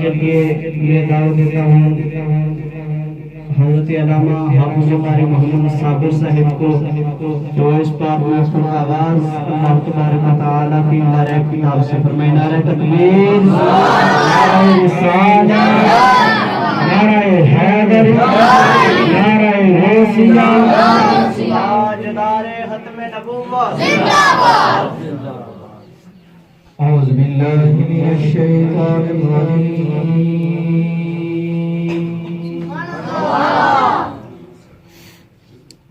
یہ دعوت دیتا ہوں حضرت علامہ حافظ قاری محمد صابر صاحب کو جو اس پاک محفل کا آغاز اللہ تبارک و تعالیٰ کی نعرہ کتاب سے فرمائے. نعرہ تکبیر، نعرہ رسالت، نعرہ حیدر، نعرہ غوثیہ، تاجدار ختم نبوت. اعوذ باللہ من الشیطان الرجیم.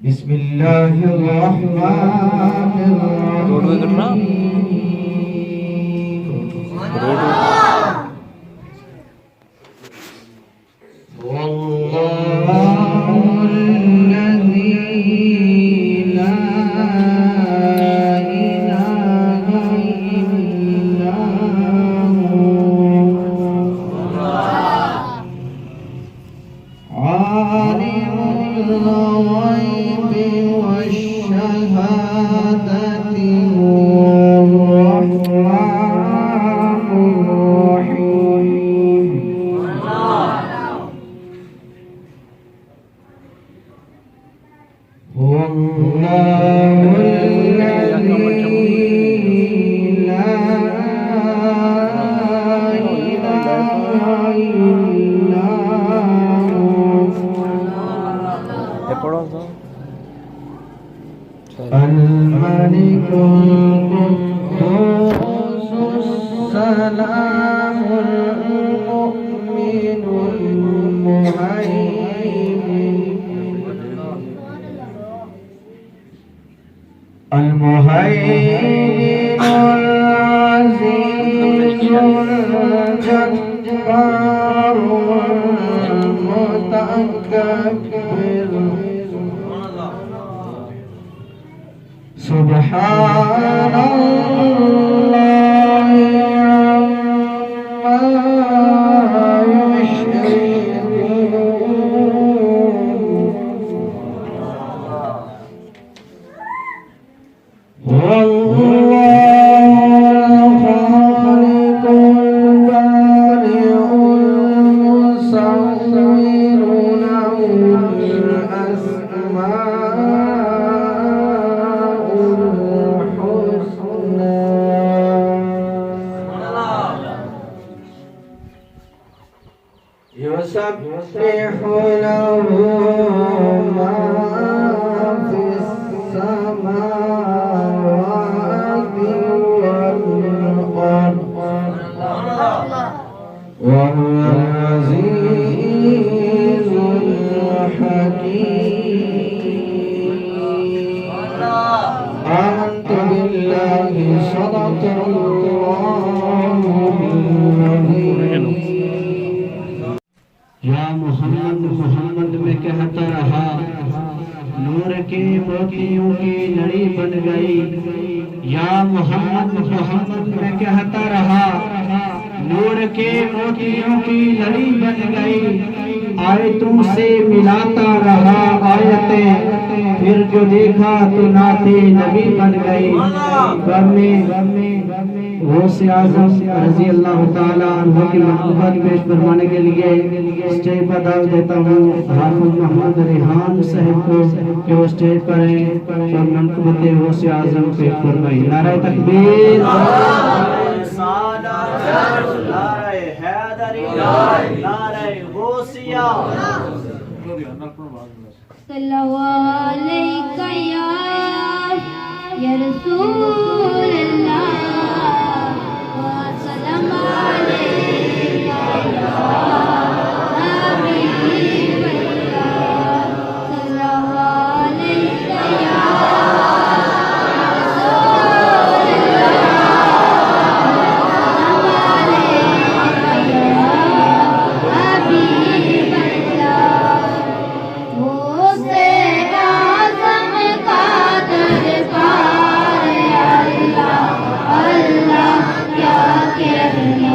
بسم اللہ الرحمن الرحیم. الملك القدوس السلام المؤمن المهيمن العزيز الجبار المتكبر سبحان الله عما يشركون. والله خالق البارئ المصور له الأسماء الحسنى. يسبح له ما في السماوات والأرض وهو العزيز الحكيم. آمنت بالله صدق الله العظيم. یا محمد محمد میں کہتا رہا، نور کے موتیوں کی لڑی بن گئی. یا محمد محمد میں کہتا رہا، نور کے موتیوں کی لڑی بن گئی. آیتوں سے ملاتا رہا آیتیں، پھر جو دیکھا تو نعت نبی بن گئی. غوث اعظم رضی اللہ تعالیٰ عنہ کی محبت پیش فرمانے کے لیے اسٹیج پر دعوت دیتا ہوں حافظ محمد ریحان صاحب کو کہ وہ اسٹیج پر ہیں اور منقبت غوث اعظم پیش فرمائیں. نعرہ تکبیر، نعرہ حیدری، نعرہ غوثیہ. صلی اللہ علیکہ یا رسول اللہ، وسلام علیکہ یا حبیب اللہ. صلی اللہ علیکہ یا رسول اللہ، وسلام علیکہ یا حبیب اللہ. وہ سے اعظم کا دربار، اللہ اللہ کیا کہنے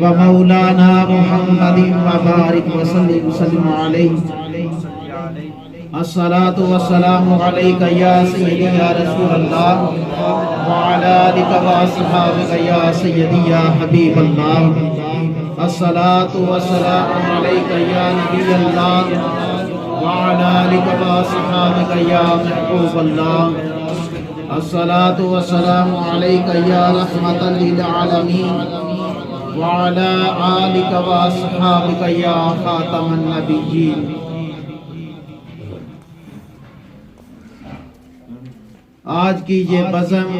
ومولانا محمد وبارك وسلم عليه الصلاة والسلام عليك يا سيدي يا رسول الله وعلى آلك وأصحابك يا سيدي يا حبيب الله الصلاة والسلام عليك يا نبي الله وعلى آلك وأصحابك يا محبوب الله الصلاة والسلام عليك يا رحمة للعالمين وعلى آلك وأصحابك يا خاتم النبيين. آج کی یہ بزم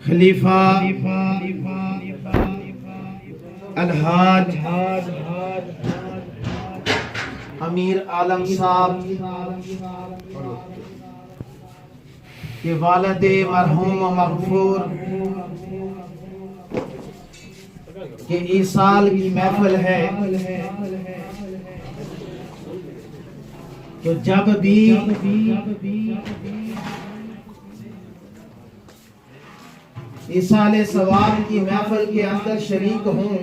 خلیفہ الحاج امیر عالم صاحب کے والد مرحوم و مغفور کے ایصال کی محفل ہے. تو جب بھی ایصال ثواب کی محفل کے اندر شریک ہوں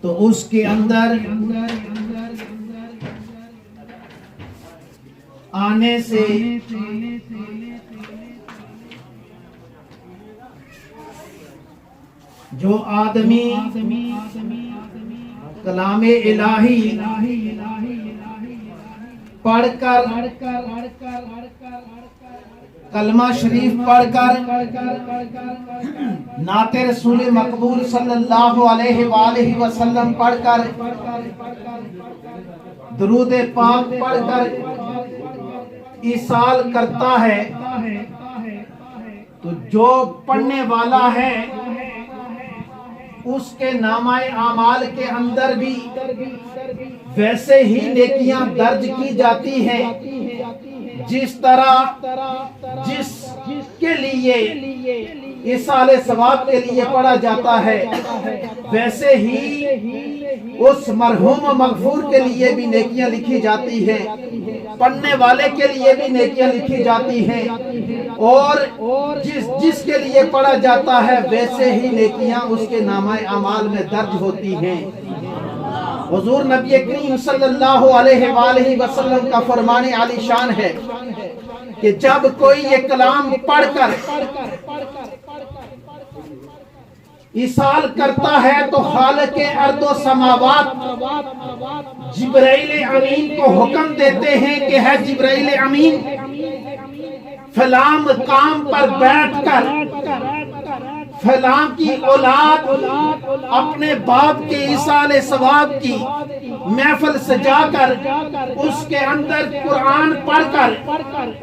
تو اس کے اندر آنے سے جو آدمی کلام الہی پڑھ کر کلمہ شریف پڑھ کر نعت رسول مقبول صلی اللہ علیہ وآلہ وسلم پڑھ کر درود پاک پڑھ کر ایصال کرتا ہے تو جو پڑھنے والا ہے اس کے نامہ اعمال کے اندر بھی ویسے ہی نیکیاں درج کی جاتی ہیں جس طرح جس کے لیے ایصال ثواب کے لیے پڑھا جاتا ہے ویسے ہی اس مرحوم و مغفور کے لیے بھی نیکیاں لکھی جاتی ہیں, پڑھنے والے کے لیے بھی نیکیاں لکھی جاتی ہیں اور جس کے لیے پڑھا جاتا ہے ویسے ہی نیکیاں اس کے نامہ اعمال میں درج ہوتی ہیں. حضور نبی کریم صلی اللہ علیہ وآلہ وسلم کا فرمان عالی شان ہے کہ جب کوئی یہ کلام پڑھ کر ایصال کرتا ہے تو خالق ارض و سماوات جبرائیل امین کو حکم دیتے ہیں کہ ہے جبرائیل امین فلاں مقام پر بیٹھ کر فلاں کی اولاد اپنے باپ کے ایصال ثواب کی محفل سجا کر اس کے اندر قرآن پڑھ کر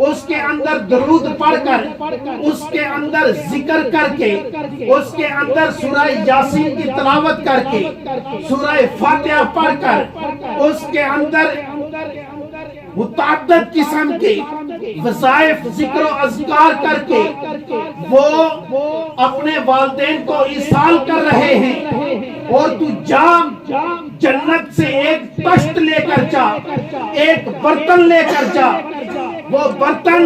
اس کے اندر درود پڑھ کر اس کے اندر ذکر کر کے اس کے اندر سورہ یاسین کی تلاوت کر کے سورہ فاتحہ پڑھ کر اس کے اندر متعدد قسم کے وظائف ذکر و اذکار کر کے وہ اپنے والدین کو ایصال کر رہے ہیں اور تو جا جنت سے ایک تشت لے کر جا, ایک برتن لے کر جا, وہ برتن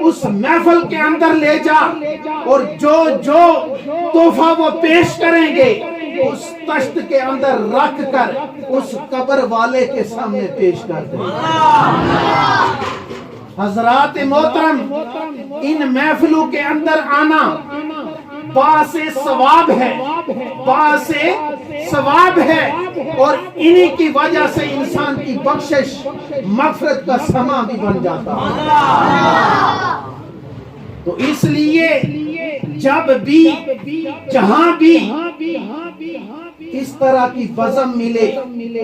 اس محفل کے اندر لے جا اور جو تحفہ وہ پیش کریں گے اس تشت کے اندر رکھ کر اس قبر والے کے سامنے پیش کر دیں. حضرات محترم, ان محفلوں کے اندر آنا باعث ثواب ہے اور انہی کی وجہ سے انسان کی بخشش مغفرت کا سما بھی بن جاتا ہے. تو اس لیے جب بھی جہاں بھی اس طرح کی بزم ملے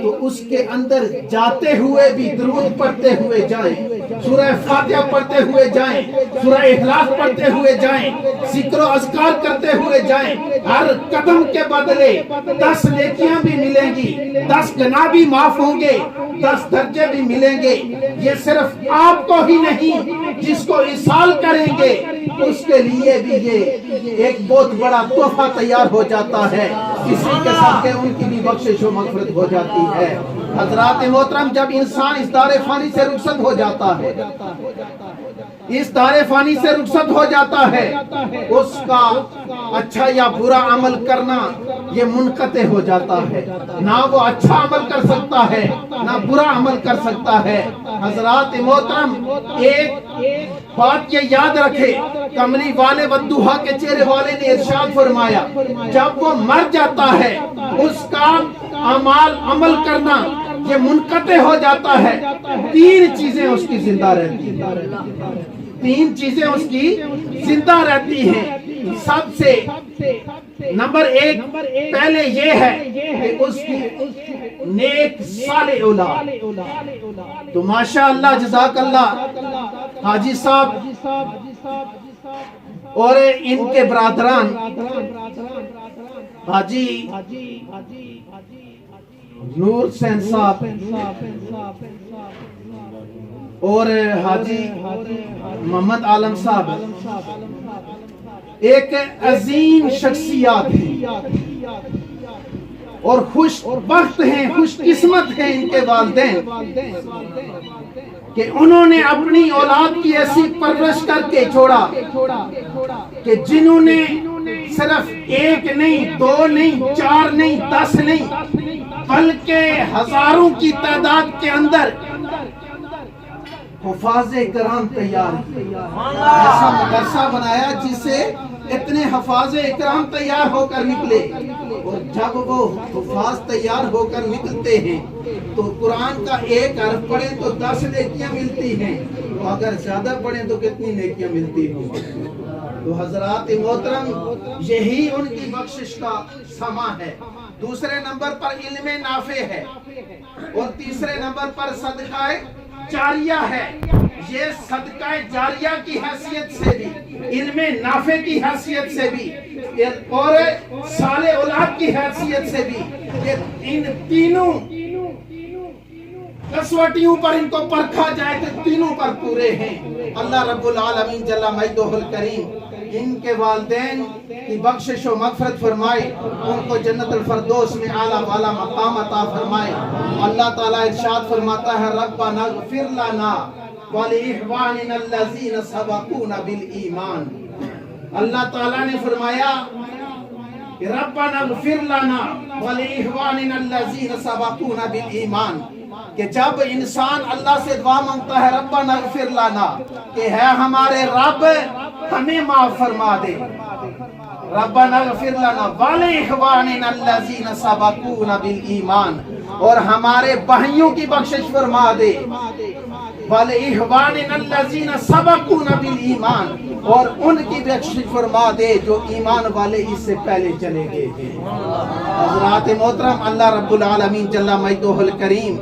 تو اس کے اندر جاتے ہوئے بھی درود پڑھتے ہوئے جائیں, سورہ فاتحہ پڑھتے ہوئے جائیں, سورہ اخلاص پڑھتے ہوئے جائیں, ذکر و اذکار کرتے ہوئے جائیں. ہر قدم کے بدلے 10 نیکیاں بھی ملیں گی, 10 گناہ بھی معاف ہوں گے, 10 درجے بھی ملیں گے. یہ صرف آپ کو ہی نہیں, جس کو ایصال کریں گے اس کے لیے بھی یہ ایک بہت بڑا تحفہ تیار ہو جاتا ہے. اسی کے ساتھ کہ ان کی بھی بخشش و مغفرت ہو جاتی ہے. حضرات محترم, جب انسان اس دار فانی سے رخصت ہو جاتا ہے اس دار فانی سے رخصت ہو جاتا ہے، اس کا اچھا یا برا عمل کرنا یہ منقطع ہو جاتا ہے، نہ وہ اچھا عمل کر سکتا ہے نہ برا عمل کر سکتا ہے۔ حضرات محترم، ایک بات یہ یاد رکھے، کملی والے والدوحا کے چہرے والے نے ارشاد فرمایا جب وہ مر جاتا ہے اس کا عمل کرنا یہ منقطع ہو جاتا ہے، تین چیزیں اس کی زندہ رہتی ہیں، تین چیزیں اس کی زندہ رہتی ہیں۔ سب سے نمبر ایک پہلے یہ ہے کہ اس کی نیک صالح اولاد۔ تو ماشاءاللہ جزاک اللہ حاجی صاحب اور ان کے برادران حاجی نور حسین صاحب اور حاجی محمد عالم صاحب ایک عظیم شخصیات ہیں اور خوش بخت ہیں، خوش قسمت ہیں ان کے والدین کہ انہوں نے اپنی اولاد کی ایسی پرورش کر کے چھوڑا کہ جنہوں نے صرف ایک نہیں، دو نہیں، چار نہیں، 10 نہیں، بلکہ ہزاروں کی تعداد کے اندر حفاظ کرام تیار ایسا مدرسہ بنایا جس سے اتنے حفاظ اکرام تیار ہو کر نکلے، اور جب وہ حفاظ تیار ہو کر نکلتے ہیں تو قرآن کا ایک حرف پڑھیں تو 10 نیکیاں ملتی ہیں، تو اگر زیادہ پڑھیں تو کتنی نیکیاں ملتی ہیں؟ تو حضرات محترم یہی ان کی بخشش کا سما ہے۔ دوسرے نمبر پر علم نافع ہے، اور تیسرے نمبر پر صدقہ جاریہ ہے۔ یہ صدقہ جاریہ کی حیثیت سے بھی، علم نافع کی حیثیت سے بھی، اور صالح اولاد کی حیثیت سے بھی، یہ ان تینوں کسوٹیوں پر ان کو پرکھا جائے تو تینوں پر پورے ہیں۔ اللہ رب العالمین جل مجدہ الکریم ان کے والدین کی بخشش و مغفرت فرمائے، ان کو جنت الفردوس میں اعلیٰ والا مقام عطا فرمائے۔ اللہ تعالیٰ ارشاد فرماتا ہے ربنا اغفر لنا وَلِإِخْوَانِنَا الَّذِينَ سَبَقُونَا بِالْإِيمَانِ۔ اللہ تعالیٰ نے فرمایا ربنا اغفر لنا وَلِإِخْوَانِنَا الَّذِينَ سَبَقُونَا بِالْإِيمَانِ، کہ جب انسان اللہ سے دعا مانگتا ہے ربنا اغفر لنا کہ ہے ہمارے رب ہمیں معاف فرما دے، ربنا اغفر لنا وَلِإِخْوَانِنَا الَّذِينَ سَبَقُونَا بِالْإِيمَانِ، اور ہمارے بھائیوں کی بخشش فرما دے، وَلِإِخْوَانِنَا الَّذِينَ سَبَقُونَا بِالْإِيمَانِ، اور ان کی بخشش فرما دے جو ایمان والے اس سے پہلے چلے گئے ہیں۔ حضرات محترم، اللہ رب العالمین جل مجدہ الکریم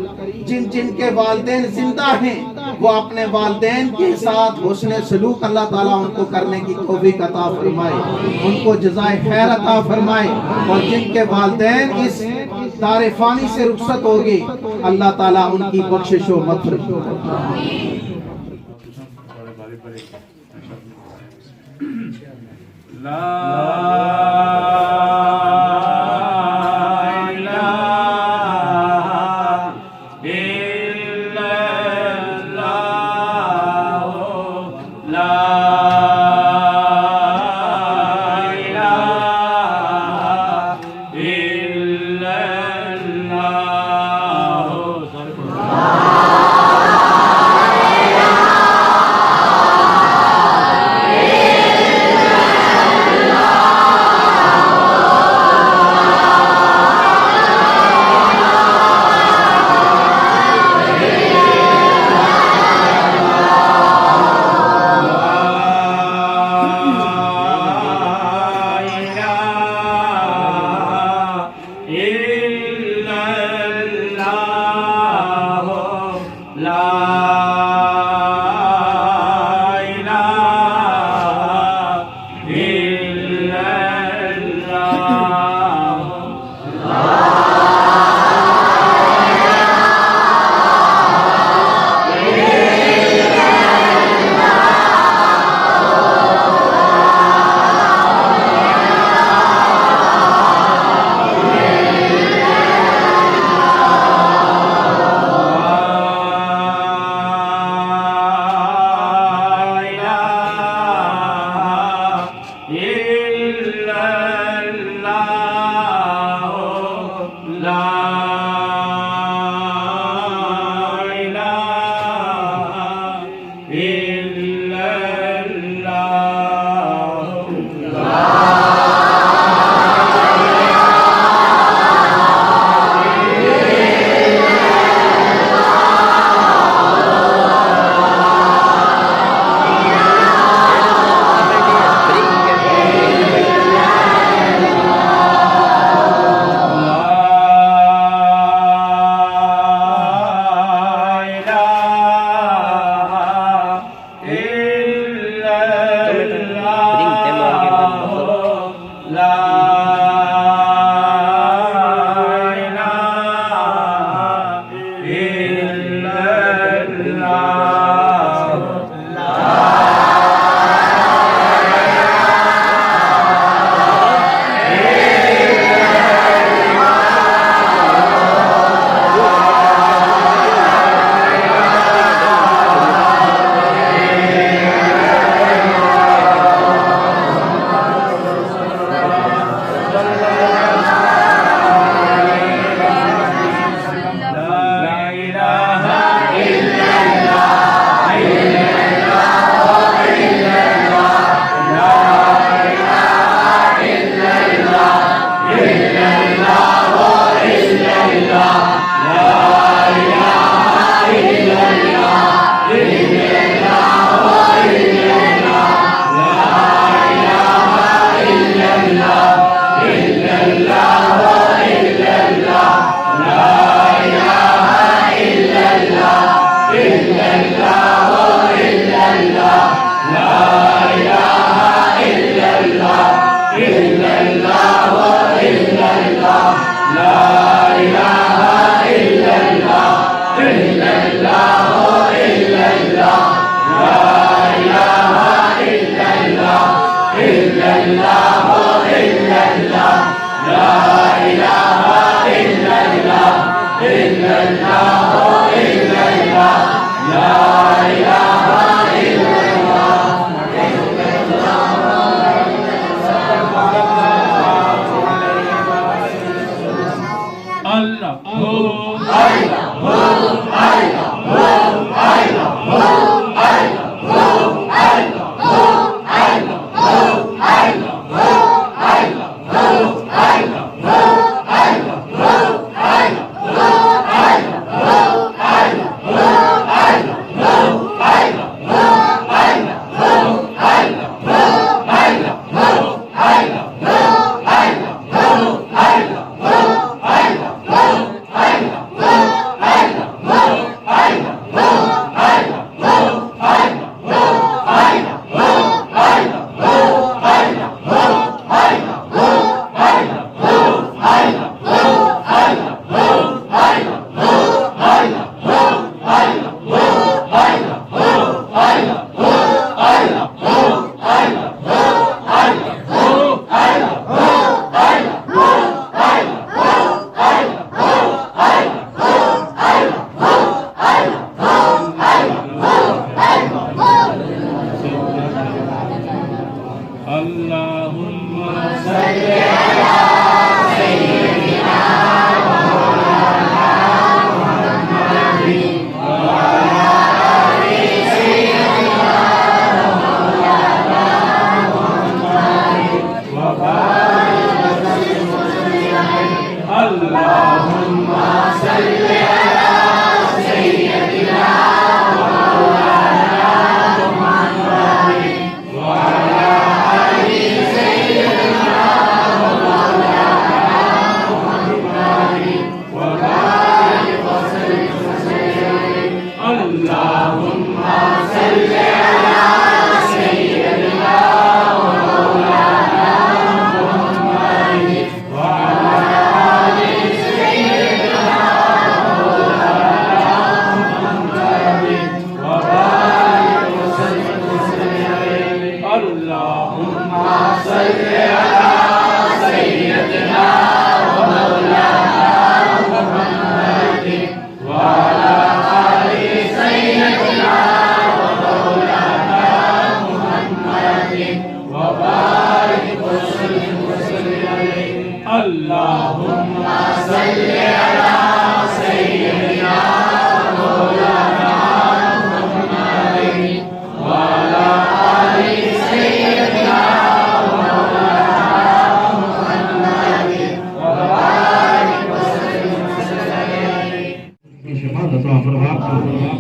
جن جن کے والدین زندہ ہیں وہ اپنے والدین کے ساتھ حسن سلوک اللہ تعالیٰ ان کو کرنے کی توفیق عطا فرمائے، ان کو جزائے خیر عطا فرمائے، اور جن کے والدین اس دار فانی سے رخصت ہوگی اللہ تعالیٰ ان کی بخشش و مغفرت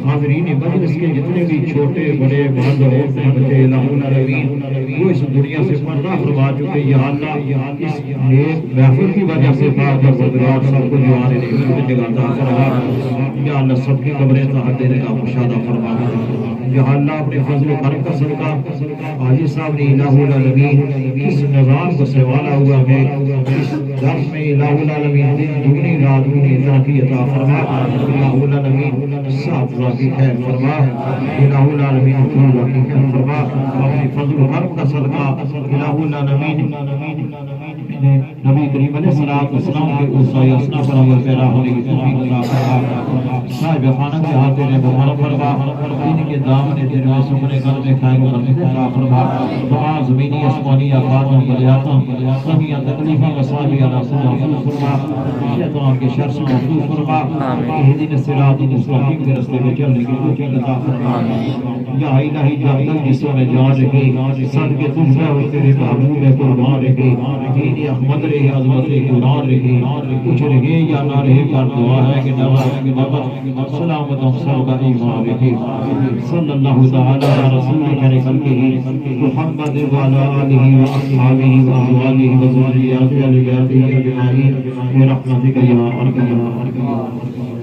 حاضرین مجلس کے جتنے بھی چھوٹے بڑے مرد عورتیں بچے الہون عالمین وہ اس دنیا سے پردہ فرما چکے یا اللہ اس نیک محفل کی وجہ سے پاک اور بدگار سب کو جو آنے نہیں میں جگہ عطا فرما یا اللہ سب کی قبریں طاعت دینے کا مشاہدہ فرما یا اللہ اپنے فضل و کرم کا صدقہ حاجی صاحب نے الہون عالمین کس نظام کو سنبھالا ہوا ہے اس درس میں الہون عالمین دگنی رات دگنی ترقی عطا فرما الہون عالمین ساتھ راکی خیر فرما الہ العالمین طول راکی خیر فرما اپنی فضل و کرم کا صدقہ الہ العالمین نبی کریم علیہ السلام کے اسوہ حسنہ پر عمل پیرا ہونے کی توفیق عطا فرما صاحب خانہ کے ہاتھ تیرے مبارک فرما دین کے دامن تیرے و سپنے گھر میں خیر و برکت عطا فرما دعا زمینی اسمانی افراد و بلیاتوں سبھی تکلیفیں وصابی علی صلی فرما شیطان کے شر سے محفوظ فرما اہدنا الصراط المستقیم کے راستے پہ چلنے کی توفیق عطا فرما یا الہی جان جسوں میں جان رکھی صدقے تجھ ہے اور تیرے محبوب ہے قربان رکھی دین احمد رہے عظمت قرآن رہے کچھ رہے یا نہ رہے پر دعا ہے کہ نبات سلامت سب کا ایمان رکھے صلی اللہ تعالی علی رسول کرے خلقہ محمد وعلی آلہ واصحابہ وازواجہ وذریاتہ اجمعین برحمتک یا ارحم الراحمین.